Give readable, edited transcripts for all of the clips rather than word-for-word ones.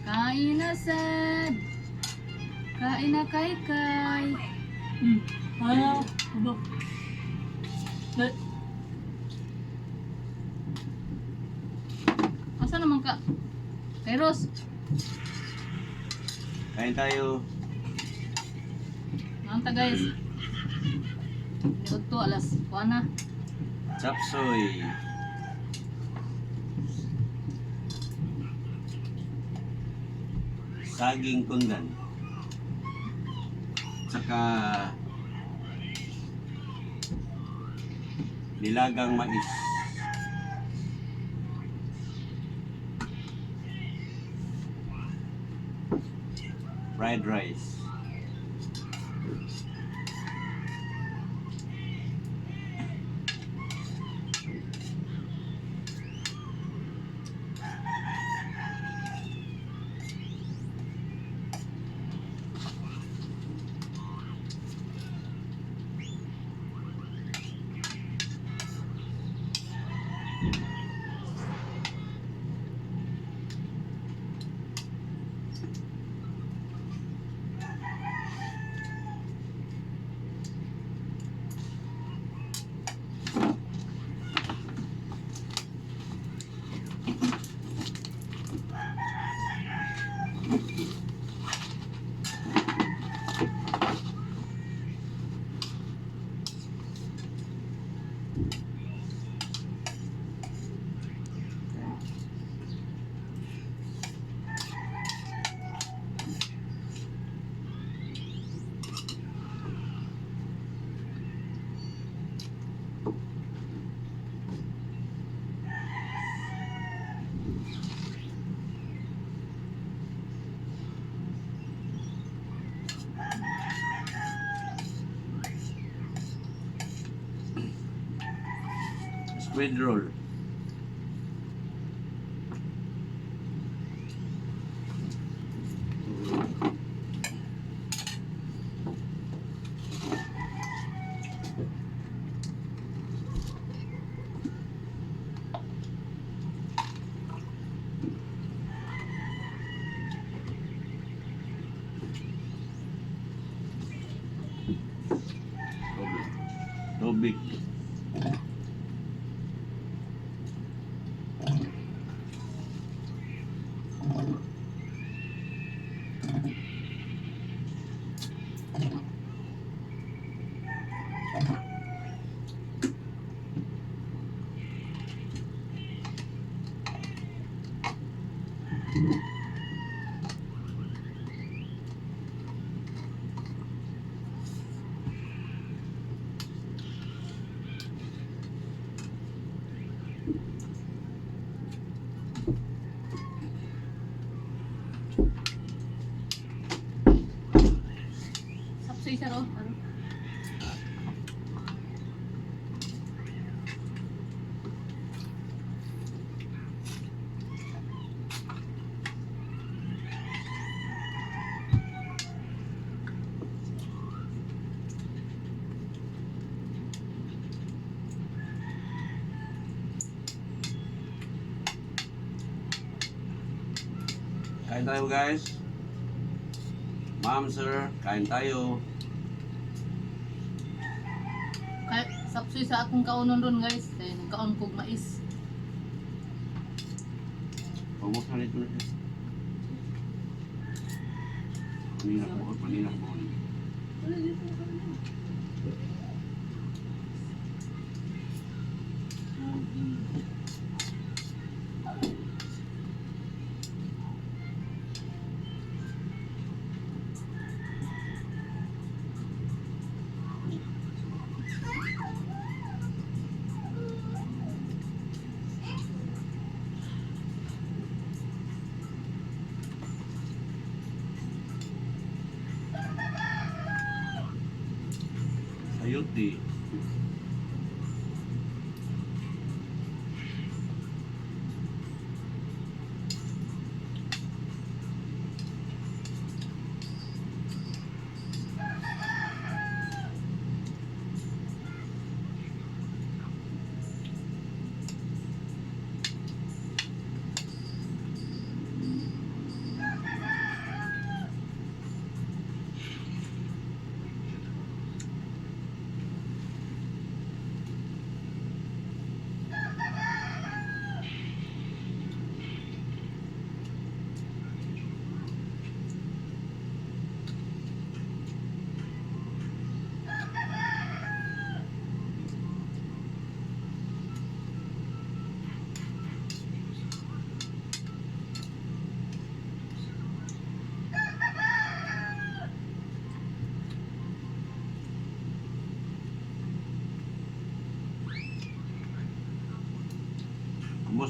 Kain na, sad. Kain na, kay. Ano? Aba. Asa naman ka? Kairos. Kain tayo. Nanta guys. Niod to alas 1 na. Chapsoy. Saging kundan. Saka nilagang mais. Fried rice. Squid roll. Tubig. Sapsoy sa ro. Ano? Kain tayo guys. Ma'am, sir, kain tayo. Kay sapsoy sa akong kaunon ron guys. Kaya nagkaon kog mais. Pumok na nito na. Panila po. Sayuti.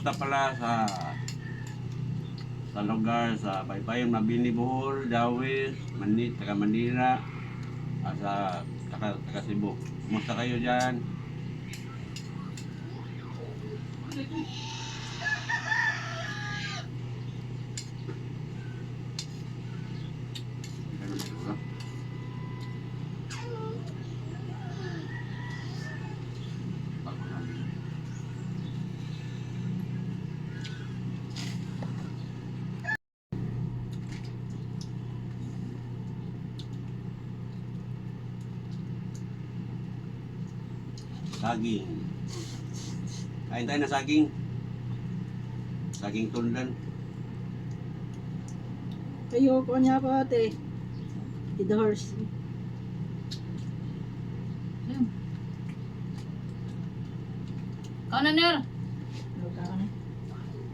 kumusta pala sa lugar sa Paypayong Mabini Bohol, Dawis, taga Manila, sa taga Cebu. Kumusta kayo diyan? Saging. Kain tayo na saging. Saging tundan. Ayoko niya pa ate. The horse. Ayun. Kanan ner.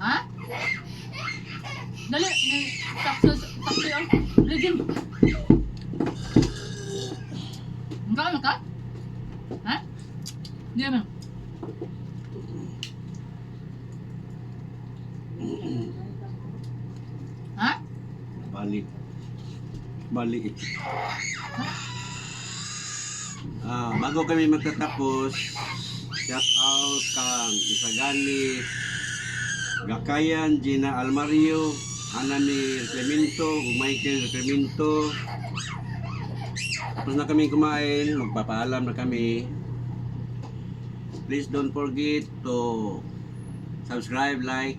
Ha? Dali, may sakso ang legend. Enggak ka? Ha? Dia man. Ha? Bali. Bago kami magtatapos, shout out kang Isagani, Gakayan, Gina Almario, Anami Cleminto, Michael Cleminto. Tapos na kami kumain, magpapaalam na kami. Please don't forget to subscribe, like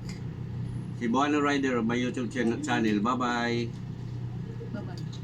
Cebuano Rider of my YouTube channel. Bye-bye. Bye-bye.